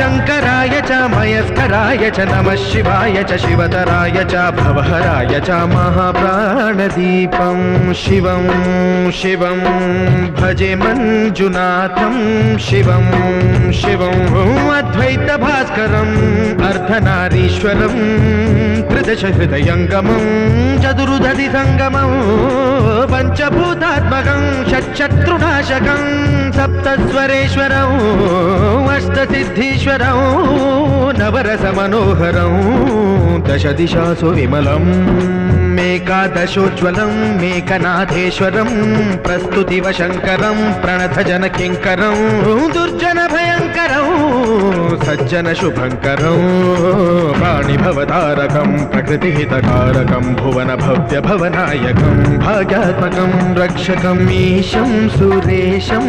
शङ्कराय च मयस्कराय च नमः शिवाय च शिवतराय च भवहराय च महाप्राणदीपं शिवं शिवं भजे मञ्जुनाथं शिवं शिवं अद्वैतभास्करम् अर्धनारीश्वरं त्रिदशहृदयङ्गमं चतुर्दधिसङ्गमं पञ्चभूतात्मकं षट्शत्रुनाशकं सप्तस्वरेश्वरं अष्टसिद्धीश्वरं नवरसमनोहरं दशदिशासु विमलम् मेकादशोज्ज्वलं मेकनाथेश्वरं प्रस्तुतिवशङ्करं प्रणतजनकिङ्करं दुर्जनभयङ्करं सज्जनशुभङ्करं प्राणिभवतारकं प्रकृतिहितकारकं भुवनभव्यभवनायकं भाग्यात्मकं रक्षकम् ईशं सुरेशं